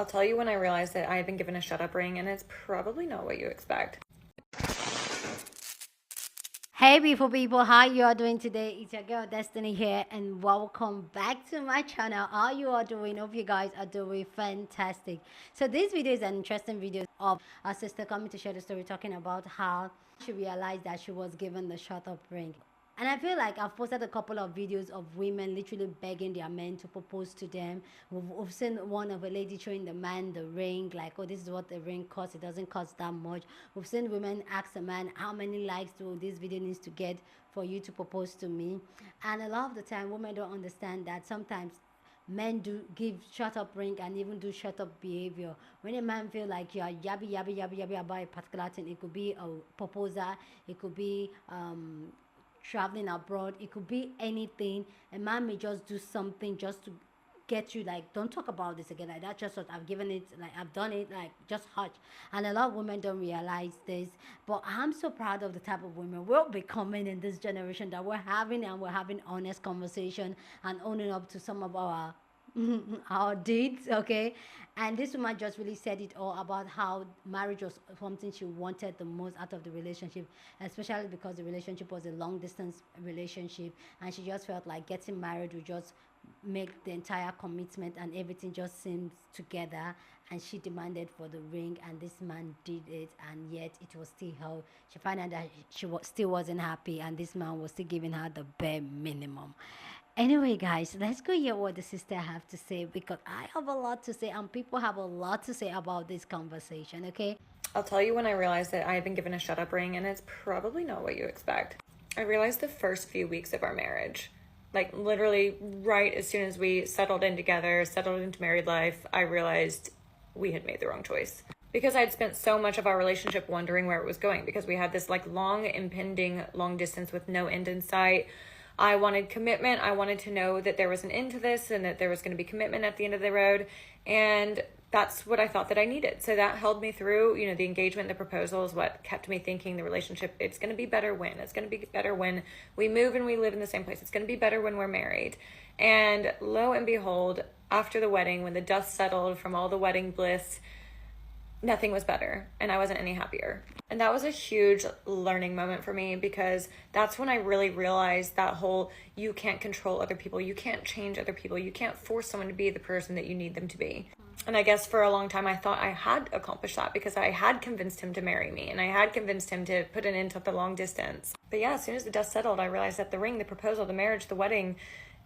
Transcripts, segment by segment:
I'll tell you when I realized that I had been given a shut up ring, and it's probably not what you expect. Hey beautiful people, how you are doing today? It's your girl Destiny here and welcome back to my channel. How you are doing? Hope you guys are doing fantastic. So this video is an interesting video of our sister coming to share the story, talking about how she realized that she was given the shut up ring. And I feel like I've posted a couple of videos of women literally begging their men to propose to them. We've seen one of a lady showing the man the ring, like, oh, this is what the ring costs. It doesn't cost that much. We've seen women ask a man, how many likes do this video needs to get for you to propose to me? And a lot of the time, women don't understand that sometimes men do give shut up ring and even do shut up behavior. When a man feel like you're yabby about a particular thing, it could be a proposal, it could be traveling abroad, it could be anything. A man may just do something just to get you, like, don't talk about this again, like that, just what I've given it, like I've done it, like just hush. And a lot of women don't realize this, but I'm so proud of the type of women we're becoming in this generation, that we're having honest conversation and owning up to some of our our deeds, okay? And this woman just really said it all about how marriage was something she wanted the most out of the relationship, especially because the relationship was a long distance relationship, and she just felt like getting married would just make the entire commitment and everything just seems together. And she demanded for the ring, and this man did it, and yet it was still her. She found out that still wasn't happy, and this man was still giving her the bare minimum. Anyway, guys, let's go hear what the sister have to say, because I have a lot to say and people have a lot to say about this conversation, okay? I'll tell you when I realized that I had been given a shut up ring, and it's probably not what you expect. I realized the first few weeks of our marriage. Like, literally, right as soon as we settled in together, settled into married life, I realized we had made the wrong choice. Because I'd spent so much of our relationship wondering where it was going, because we had this like long impending long distance with no end in sight. I wanted commitment. I wanted to know that there was an end to this and that there was going to be commitment at the end of the road. And that's what I thought that I needed. So that held me through, the engagement, the proposal is what kept me thinking the relationship, it's going to be better when. It's going to be better when we move and we live in the same place. It's going to be better when we're married. And lo and behold, after the wedding, when the dust settled from all the wedding bliss, nothing was better and I wasn't any happier. And that was a huge learning moment for me, because that's when I really realized that whole, you can't control other people, you can't change other people, you can't force someone to be the person that you need them to be. And I guess for a long time I thought I had accomplished that, because I had convinced him to marry me and I had convinced him to put an end to the long distance. But yeah, as soon as the dust settled, I realized that the ring, the proposal, the marriage, the wedding,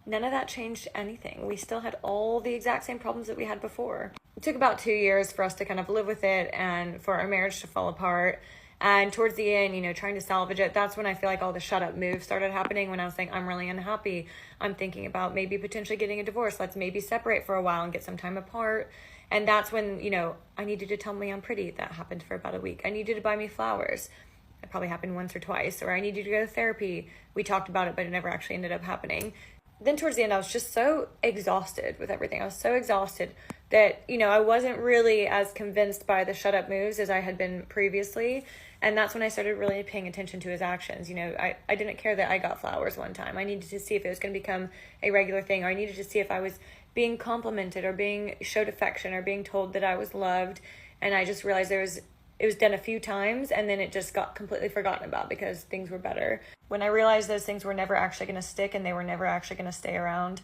none of that changed anything. We still had all the exact same problems that we had before. It took about 2 years for us to kind of live with it and for our marriage to fall apart. And towards the end, trying to salvage it, that's when I feel like all the shut up moves started happening, when I was saying, I'm really unhappy. I'm thinking about maybe potentially getting a divorce. Let's maybe separate for a while and get some time apart. And that's when, I needed to tell me I'm pretty. That happened for about a week. I needed to buy me flowers. It probably happened once or twice. Or I needed to go to therapy. We talked about it, but it never actually ended up happening. Then towards the end, I was just so exhausted with everything. I was so exhausted that, I wasn't really as convinced by the shut up moves as I had been previously. And that's when I started really paying attention to his actions. I didn't care that I got flowers one time. I needed to see if it was going to become a regular thing, or I needed to see if I was being complimented or being showed affection or being told that I was loved. And I just realized it was done a few times and then it just got completely forgotten about because things were better. When I realized those things were never actually going to stick and they were never actually going to stay around,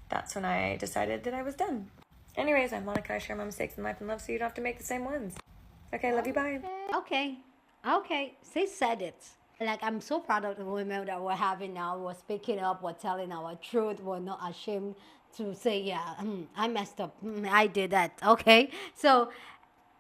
that's when I decided that I was done. Anyways, I'm Monica. I share my mistakes in life and love so you don't have to make the same ones. Okay, love you, bye. Okay, she said it. Like, I'm so proud of the women that we're having now. We're speaking up, we're telling our truth, we're not ashamed to say, yeah, I messed up, I did that, okay? So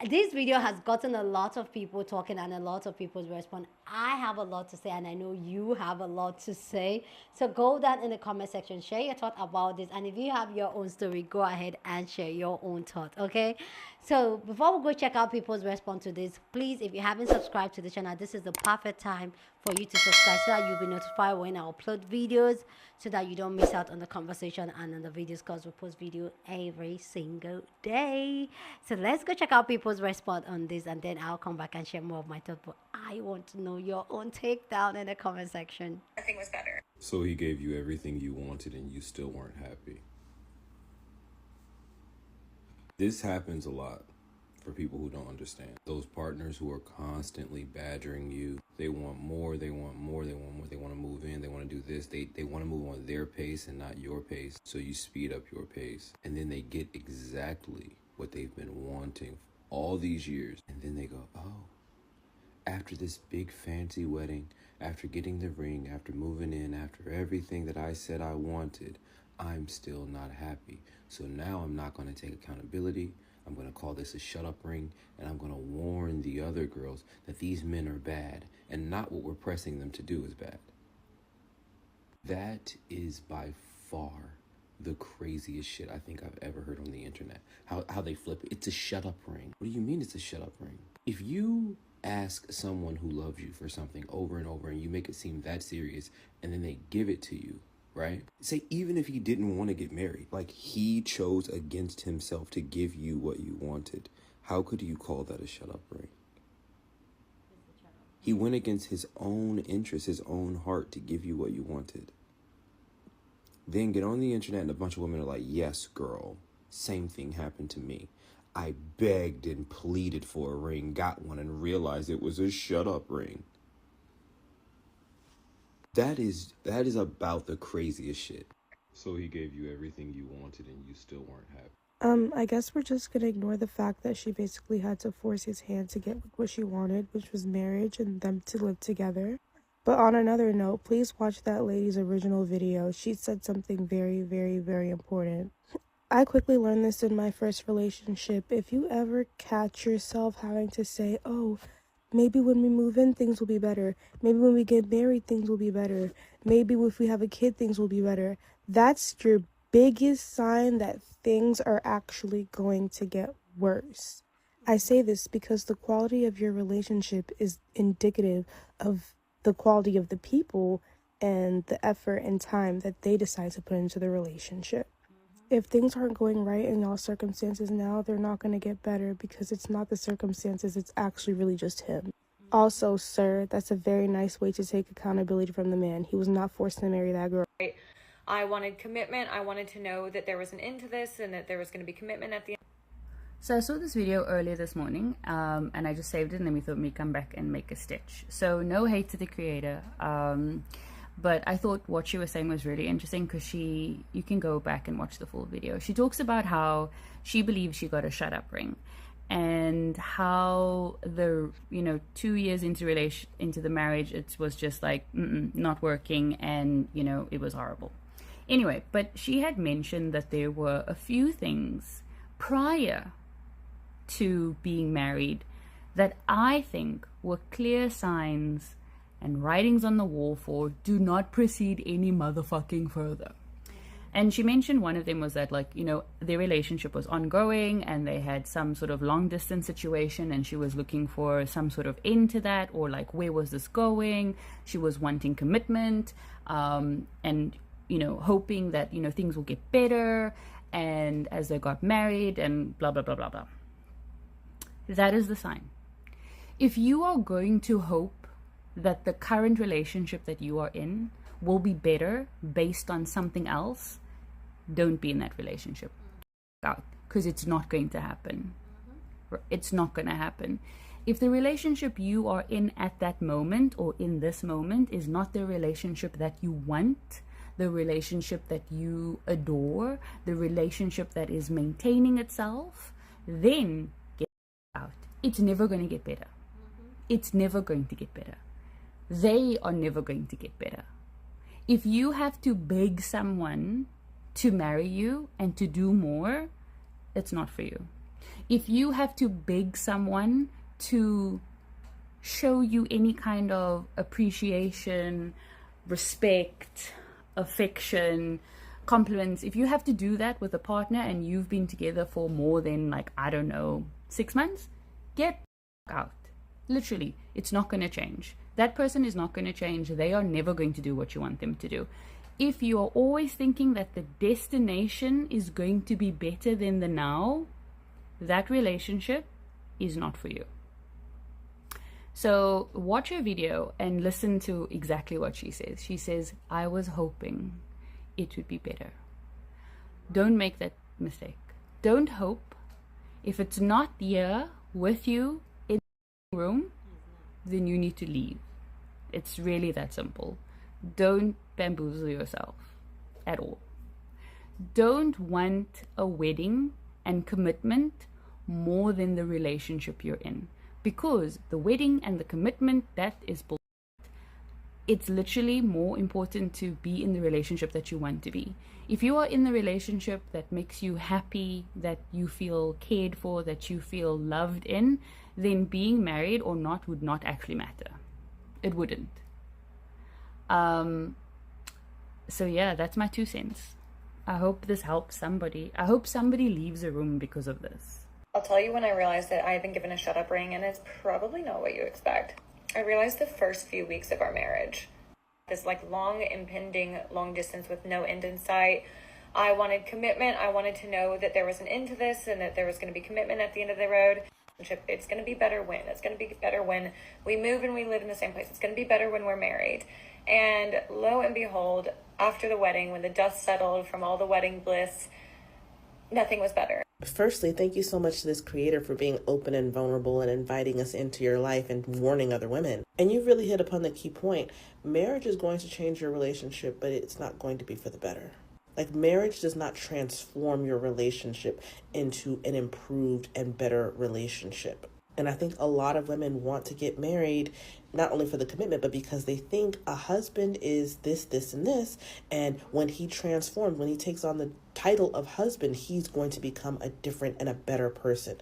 this video has gotten a lot of people talking and a lot of people's response. I have a lot to say and I know you have a lot to say. So go down in the comment section, share your thought about this. And if you have your own story, go ahead and share your own thought, okay? So before we go check out people's response to this, please, if you haven't subscribed to the channel, this is the perfect time for you to subscribe so that you'll be notified when I upload videos, so that you don't miss out on the conversation and on the videos, because we post video every single day. So let's go check out people's response on this, and then I'll come back and share more of my thoughts. But I want to know your own take down in the comment section. Nothing was better. So he gave you everything you wanted and you still weren't happy. This happens a lot for people who don't understand. Those partners who are constantly badgering you, they want more, they want more, they want more, they want to move in, they want to do this, they want to move on their pace and not your pace. So you speed up your pace. And then they get exactly what they've been wanting all these years. And then they go, oh, after this big fancy wedding, after getting the ring, after moving in, after everything that I said I wanted, I'm still not happy. So now I'm not going to take accountability. I'm going to call this a shut up ring, and I'm going to warn the other girls that these men are bad and not what we're pressing them to do is bad. That is by far the craziest shit I think I've ever heard on the internet. How they flip it. It's a shut up ring. What do you mean it's a shut up ring? If you ask someone who loves you for something over and over and you make it seem that serious and then they give it to you, right? Say even if he didn't want to get married, like he chose against himself to give you what you wanted, how could you call that a shut up ring? He went against his own interest, his own heart to give you what you wanted. Then get on the internet and a bunch of women are like, yes, girl, same thing happened to me. I begged and pleaded for a ring, got one, and realized it was a shut up ring. That is about the craziest shit. So he gave you everything you wanted and you still weren't happy. I guess we're just gonna ignore the fact that she basically had to force his hand to get what she wanted, which was marriage and them to live together. But on another note, please watch that lady's original video. She said something very, very, very important. I quickly learned this in my first relationship. If you ever catch yourself having to say, oh, maybe when we move in, things will be better. Maybe when we get married, things will be better. Maybe if we have a kid, things will be better. That's your biggest sign that things are actually going to get worse. I say this because the quality of your relationship is indicative of the quality of the people and the effort and time that they decide to put into the relationship. If things aren't going right in y'all's circumstances now, they're not going to get better because it's not the circumstances, it's actually really just him. Also, sir, that's a very nice way to take accountability from the man. He was not forced to marry that girl. I wanted commitment. I wanted to know that there was an end to this and that there was going to be commitment at the end. So I saw this video earlier this morning, and I just saved it, and then we thought we'd come back and make a stitch. So no hate to the creator, but I thought what she was saying was really interesting because you can go back and watch the full video. She talks about how she believes she got a shut up ring, and how 2 years into the marriage, it was just like not working, and it was horrible. Anyway, but she had mentioned that there were a few things prior to being married that I think were clear signs and writings on the wall for do not proceed any motherfucking further. And she mentioned one of them was that their relationship was ongoing and they had some sort of long distance situation, and she was looking for some sort of end to that, or where was this going? She was wanting commitment, and hoping that things will get better, and as they got married and blah blah blah blah blah. That is the sign. If you are going to hope that the current relationship that you are in will be better based on something else, don't be in that relationship. Out, because it's not going to happen. It's not going to happen. If the relationship you are in at that moment or in this moment is not the relationship that you want, the relationship that you adore, the relationship that is maintaining itself, then get out. It's never going to get better. It's never going to get better. They are never going to get better. If you have to beg someone to marry you and to do more, it's not for you. If you have to beg someone to show you any kind of appreciation, respect, affection, compliments, if you have to do that with a partner and you've been together for more than 6 months, get out. Literally, it's not going to change. That person is not going to change. They are never going to do what you want them to do. If you are always thinking that the destination is going to be better than the now, that relationship is not for you. So watch her video and listen to exactly what she says. She says, I was hoping it would be better. Don't make that mistake. Don't hope If it's not here with you in the room, then you need to leave. It's really that simple. Don't bamboozle yourself at all. Don't want a wedding and commitment more than the relationship you're in, because the wedding and the commitment, that is bull. It's literally more important to be in the relationship that you want to be. If you are in the relationship that makes you happy, that you feel cared for, that you feel loved in, then being married or not would not actually matter. It wouldn't. So yeah, that's my 2 cents. I hope this helps somebody. I hope somebody leaves a room because of this. I'll tell you when I realized that I had been given a shut up ring, and it's probably not what you expect. I realized the first few weeks of our marriage. This long impending long distance with no end in sight. I wanted commitment. I wanted to know that there was an end to this and that there was going to be commitment at the end of the road. It's going to be better when. It's going to be better when we move and we live in the same place. It's going to be better when we're married. And lo and behold, after the wedding, when the dust settled from all the wedding bliss, nothing was better. Firstly, thank you so much to this creator for being open and vulnerable and inviting us into your life and warning other women. And you really hit upon the key point. Marriage is going to change your relationship, but it's not going to be for the better. Marriage does not transform your relationship into an improved and better relationship. And I think a lot of women want to get married, not only for the commitment, but because they think a husband is this, this, and this. And when he transforms, when he takes on the title of husband, he's going to become a different and a better person.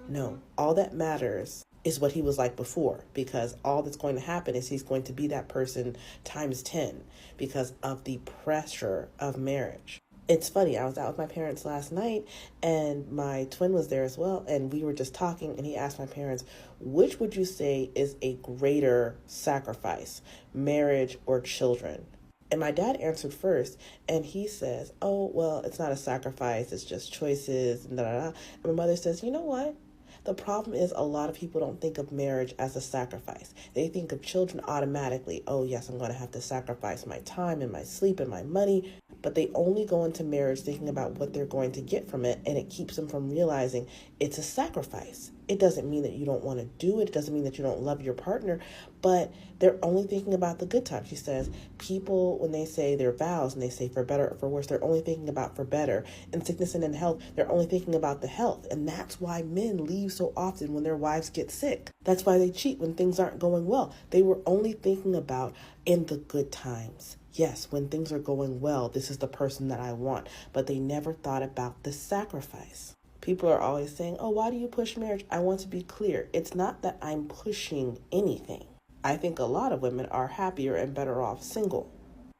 No, all that matters is what he was like before, because all that's going to happen is he's going to be that person times 10 because of the pressure of marriage. It's funny, I was out with my parents last night and my twin was there as well, and we were just talking, and he asked my parents, which would you say is a greater sacrifice, marriage or children? And my dad answered first, and he says, oh, well, it's not a sacrifice, it's just choices, and da-da-da. And my mother says, you know what? The problem is a lot of people don't think of marriage as a sacrifice. They think of children automatically. Oh, yes, I'm going to have to sacrifice my time and my sleep and my money. But they only go into marriage thinking about what they're going to get from it, and it keeps them from realizing it's a sacrifice. It doesn't mean that you don't want to do it. It doesn't mean that you don't love your partner, but they're only thinking about the good times. She says people, when they say their vows and they say for better or for worse, they're only thinking about for better. In sickness and in health, they're only thinking about the health. And that's why men leave so often when their wives get sick. That's why they cheat when things aren't going well. They were only thinking about in the good times. Yes, when things are going well, this is the person that I want. But they never thought about the sacrifice. People are always saying, oh, why do you push marriage? I want to be clear. It's not that I'm pushing anything. I think a lot of women are happier and better off single.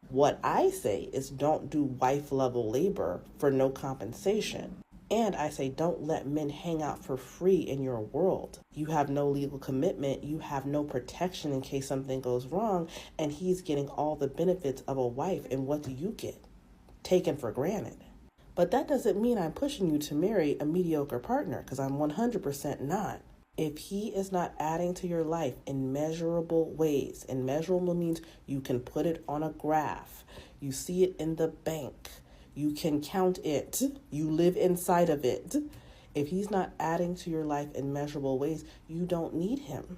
What I say is don't do wife-level labor for no compensation. And I say don't let men hang out for free in your world. You have no legal commitment. You have no protection in case something goes wrong. And he's getting all the benefits of a wife. And what do you get? Taken for granted. But that doesn't mean I'm pushing you to marry a mediocre partner, because I'm 100% not. If he is not adding to your life in measurable ways, and measurable means you can put it on a graph, you see it in the bank, you can count it, you live inside of it. If he's not adding to your life in measurable ways, you don't need him.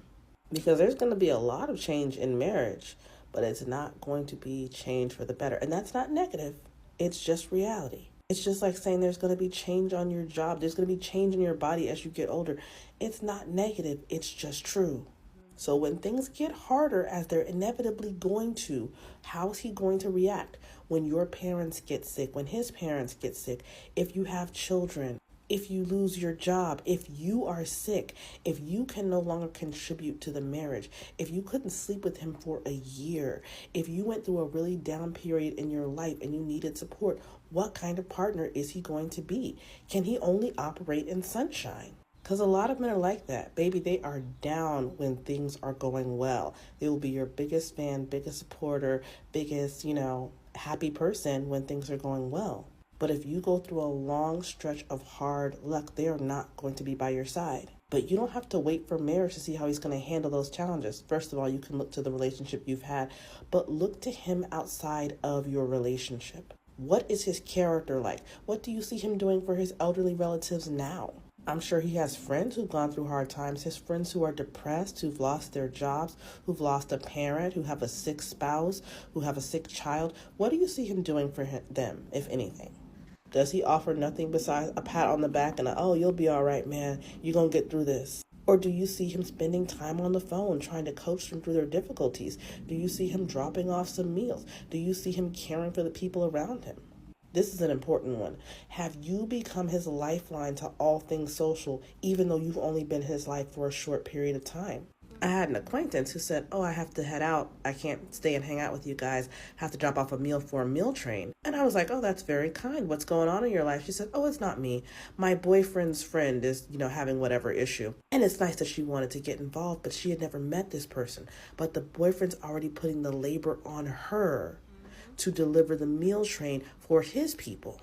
Because there's going to be a lot of change in marriage, but it's not going to be change for the better. And that's not negative. It's just reality. It's just like saying there's going to be change on your job. There's going to be change in your body as you get older. It's not negative. It's just true. So when things get harder, as they're inevitably going to, how is he going to react? When your parents get sick, when his parents get sick, if you have children, if you lose your job, if you are sick, if you can no longer contribute to the marriage, if you couldn't sleep with him for a year, if you went through a really down period in your life and you needed support, what kind of partner is he going to be? Can he only operate in sunshine? Because a lot of men are like that. Baby, they are down when things are going well. They will be your biggest fan, biggest supporter, biggest, happy person when things are going well. But if you go through a long stretch of hard luck, they are not going to be by your side. But you don't have to wait for marriage to see how he's going to handle those challenges. First of all, you can look to the relationship you've had, but look to him outside of your relationship. What is his character like? What do you see him doing for his elderly relatives now? I'm sure he has friends who've gone through hard times, his friends who are depressed, who've lost their jobs, who've lost a parent, who have a sick spouse, who have a sick child. What do you see him doing for them, if anything? Does he offer nothing besides a pat on the back and oh, you'll be all right, man. You're going to get through this? Or do you see him spending time on the phone trying to coach them through their difficulties? Do you see him dropping off some meals? Do you see him caring for the people around him? This is an important one. Have you become his lifeline to all things social, even though you've only been in his life for a short period of time? I had an acquaintance who said, oh, I have to head out. I can't stay and hang out with you guys. I have to drop off a meal for a meal train. And I was like, oh, that's very kind. What's going on in your life? She said, oh, it's not me. My boyfriend's friend is, having whatever issue. And it's nice that she wanted to get involved, but she had never met this person. But the boyfriend's already putting the labor on her to deliver the meal train for his people.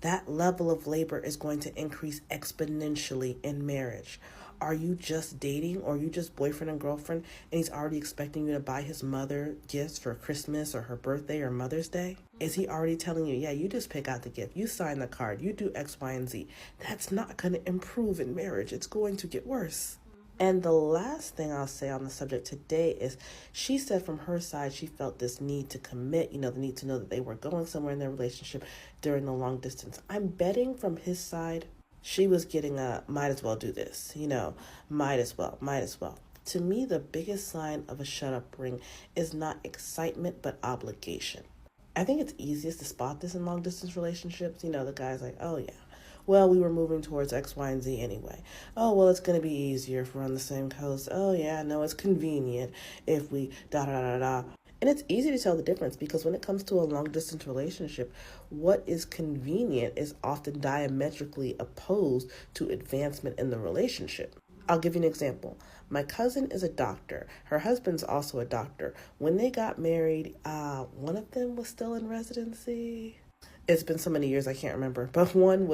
That level of labor is going to increase exponentially in marriage. Are you just dating, or are you just boyfriend and girlfriend, and he's already expecting you to buy his mother gifts for Christmas or her birthday or Mother's Day? Is he already telling you, yeah, you just pick out the gift, you sign the card, you do X, Y, and Z? That's not going to improve in marriage. It's going to get worse. And the last thing I'll say on the subject today is she said from her side she felt this need to commit, the need to know that they were going somewhere in their relationship during the long distance. I'm betting from his side she was getting a might as well do this, might as well. To me, the biggest sign of a shut up ring is not excitement but obligation. I think it's easiest to spot this in long distance relationships. The guy's like, oh yeah, well, we were moving towards X, Y, and Z anyway. Oh, well, it's going to be easier if we're on the same coast. Oh, yeah, no, it's convenient if we da-da-da-da. And it's easy to tell the difference because when it comes to a long-distance relationship, what is convenient is often diametrically opposed to advancement in the relationship. I'll give you an example. My cousin is a doctor. Her husband's also a doctor. When they got married, one of them was still in residency. It's been so many years I can't remember, but one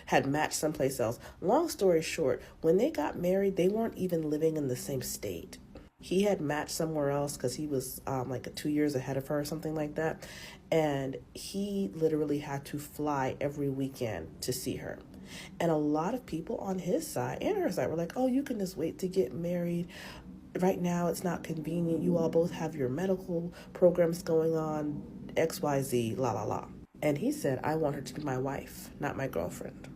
had matched someplace else. Long story short, when they got married, they weren't even living in the same state. He had matched somewhere else because he was like 2 years ahead of her or something like that, and he literally had to fly every weekend to see her. And a lot of people on his side and her side were like, oh, you can just wait to get married. Right now, it's not convenient. You all both have your medical programs going on, XYZ, la la la. And he said, I want her to be my wife, not my girlfriend.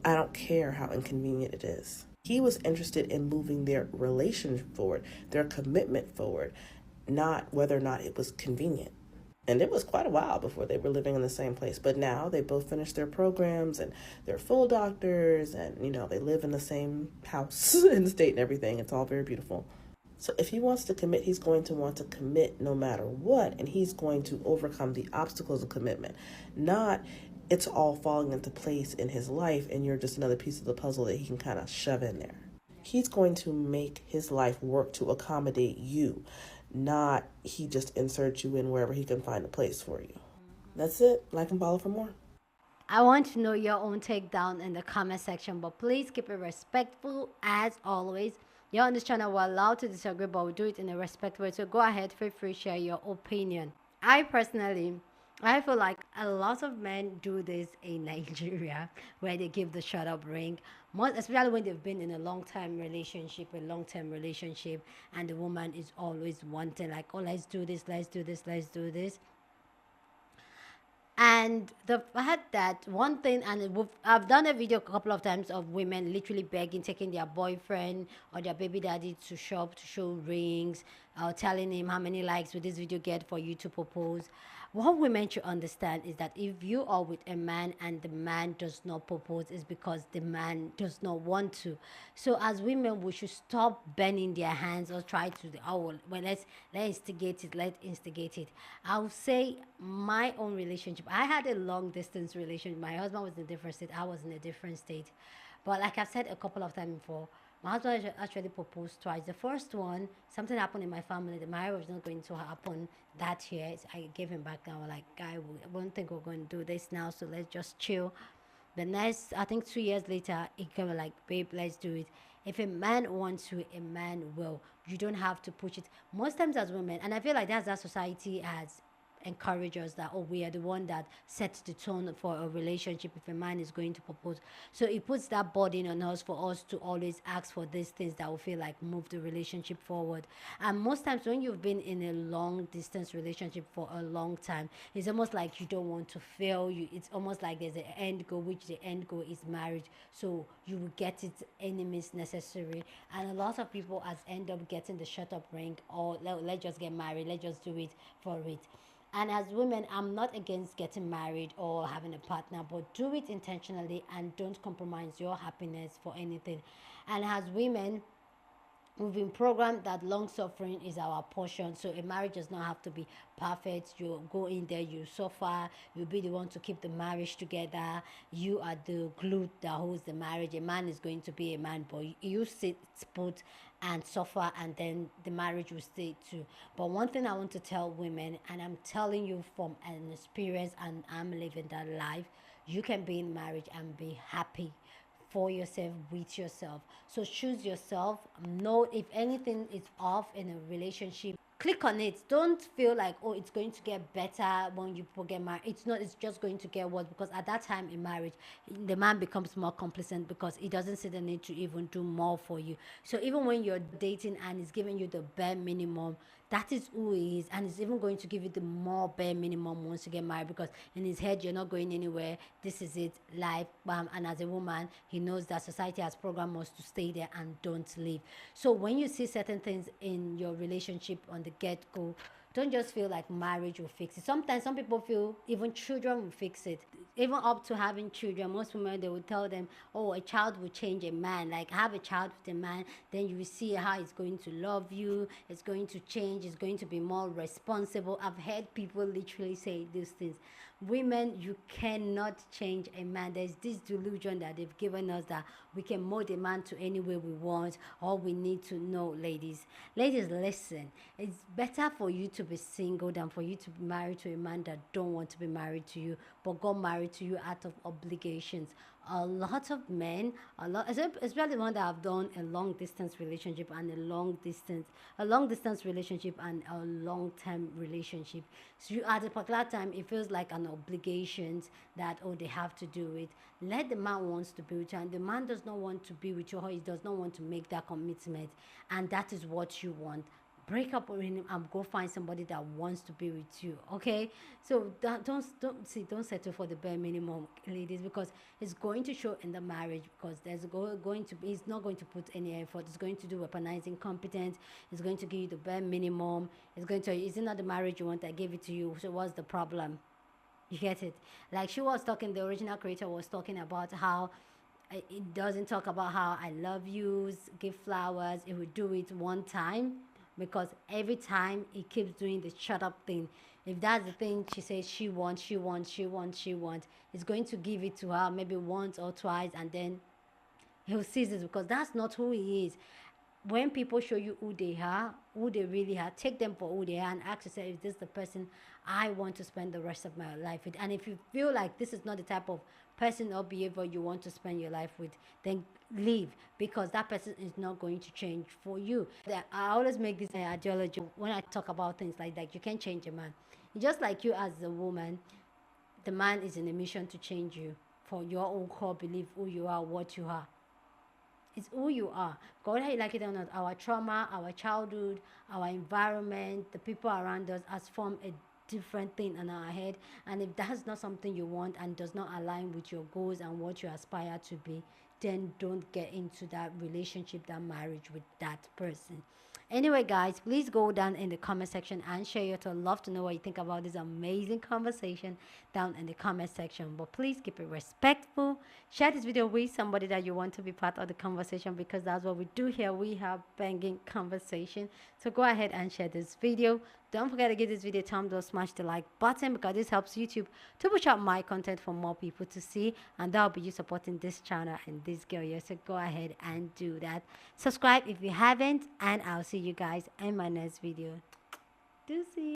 I don't care how inconvenient it is. He was interested in moving their relation forward, their commitment forward, not whether or not it was convenient. And it was quite a while before they were living in the same place. But now they both finished their programs and they're full doctors and, they live in the same house in the state and everything. It's all very beautiful. So if he wants to commit, he's going to want to commit no matter what, and he's going to overcome the obstacles of commitment. Not it's all falling into place in his life and you're just another piece of the puzzle that he can kind of shove in there. He's going to make his life work to accommodate you, not he just inserts you in wherever he can find a place for you. That's it. Like and follow for more. I want to know your own take down in the comment section, but please keep it respectful as always. You're on this channel, we're allowed to disagree, but we do it in a respectful way. So go ahead, feel free to share your opinion. I feel like a lot of men do this in Nigeria, where they give the shut up ring, most especially when they've been in a long-term relationship, and the woman is always wanting like, oh, let's do this. And the fact that one thing, and I've done a video a couple of times of women literally begging, taking their boyfriend or their baby daddy to shop to show rings, telling him how many likes will this video get for you to propose. What women should understand is that if you are with a man and the man does not propose, it's because the man does not want to. So as women, we should stop bending their hands or try to, oh, well, let's instigate it. I'll say my own relationship. I had a long distance relationship. My husband was in a different state. I was in a different state. But like I've said a couple of times before, my husband actually proposed twice. The first one, something happened in my family. The marriage was not going to happen that year. I gave him back down. Like, guy, I don't think we're going to do this now, so let's just chill. The next, I think 2 years later, he came like, babe, let's do it. If a man wants to, a man will. You don't have to push it. Most times as women, and I feel like that's that society has encourage us that, oh, we are the one that sets the tone for a relationship if a man is going to propose. So it puts that burden on us for us to always ask for these things that will feel like move the relationship forward. And most times when you've been in a long distance relationship for a long time, it's almost like you don't want to fail. It's almost like there's an end goal, which the end goal is marriage. So you will get it any means necessary. And a lot of people has end up getting the shut up ring, or let's just get married, let's just do it for it. And as women, I'm not against getting married or having a partner, but do it intentionally and don't compromise your happiness for anything. And as women, we've been programmed that long suffering is our portion. So a marriage does not have to be perfect. You go in there, you suffer, you'll be the one to keep the marriage together. You are the glue that holds the marriage. A man is going to be a man, but you sit put and suffer, and then the marriage will stay too. But one thing I want to tell women, and I'm telling you from an experience, and I'm living that life, you can be in marriage and be happy for yourself, with yourself. So choose yourself. Know if anything is off in a relationship, click on it. Don't feel like, oh, it's going to get better when you get married. It's not. It's just going to get worse, because at that time in marriage, the man becomes more complacent because he doesn't see the need to even do more for you. So even when you're dating and he's giving you the bare minimum, that is who he is, and he's even going to give you the more bare minimum once you get married, because in his head you're not going anywhere. This is it, life, bam. And as a woman, he knows that society has programmed us to stay there and don't leave. So when you see certain things in your relationship on the get-go, don't just feel like marriage will fix it. Sometimes some people feel even children will fix it. Even up to having children, most women, they will tell them, oh, a child will change a man. Like, have a child with a man, then you will see how he's going to love you, it's going to change, it's going to be more responsible. I've heard people literally say these things. Women, you cannot change a man. There's this delusion that they've given us that we can mold a man to any way we want. All we need to know, ladies, listen, it's better for you to be single than for you to be married to a man that don't want to be married to you, but got married to you out of obligations. A lot of men, especially the one that have done a long distance relationship and a long distance relationship and a long term relationship. So you, at a particular time, it feels like an obligation that, oh, they have to do it. Let the man wants to be with you, and the man does not want to be with you, or he does not want to make that commitment, and that is what you want. Break up with him and go find somebody that wants to be with you. Okay, so don't settle for the bare minimum, ladies, because it's going to show in the marriage, because there's going to be, he's not going to put any effort. It's going to do weaponizing competence. It's going to give you the bare minimum. It's going to, is it not the marriage you want? I gave it to you, so what's the problem? You get it? Like she was talking, the original creator was talking about how it doesn't talk about how I love you, give flowers. It will do it one time, because every time he keeps doing the shut up thing. If that's the thing she says she wants, it's going to give it to her maybe once or twice, and then he'll seize it, because that's not who he is. When people show you who they are, who they really are, take them for who they are and ask yourself, is this the person I want to spend the rest of my life with? And if you feel like this is not the type of person or behavior you want to spend your life with, then leave, because that person is not going to change for you. I always make this ideology when I talk about things like that. You can't change a man. Just like you as a woman, the man is in a mission to change you for your own core belief, who you are, what you are. It's who you are. God, how you like it or not, our trauma, our childhood, our environment, the people around us has formed a different thing in our head. And if that's not something you want and does not align with your goals and what you aspire to be, then don't get into that relationship, that marriage with that person. Anyway, guys, please go down in the comment section and share your thoughts. Love to know what you think about this amazing conversation down in the comment section. But please keep it respectful. Share this video with somebody that you want to be part of the conversation, because that's what we do here. We have banging conversation. So go ahead and share this video. Don't forget to give this video a thumbs up, smash the like button, because this helps YouTube to push out my content for more people to see, and that'll be you supporting this channel and this girl here. So go ahead and do that. Subscribe if you haven't, and I'll see you guys in my next video. Deuces.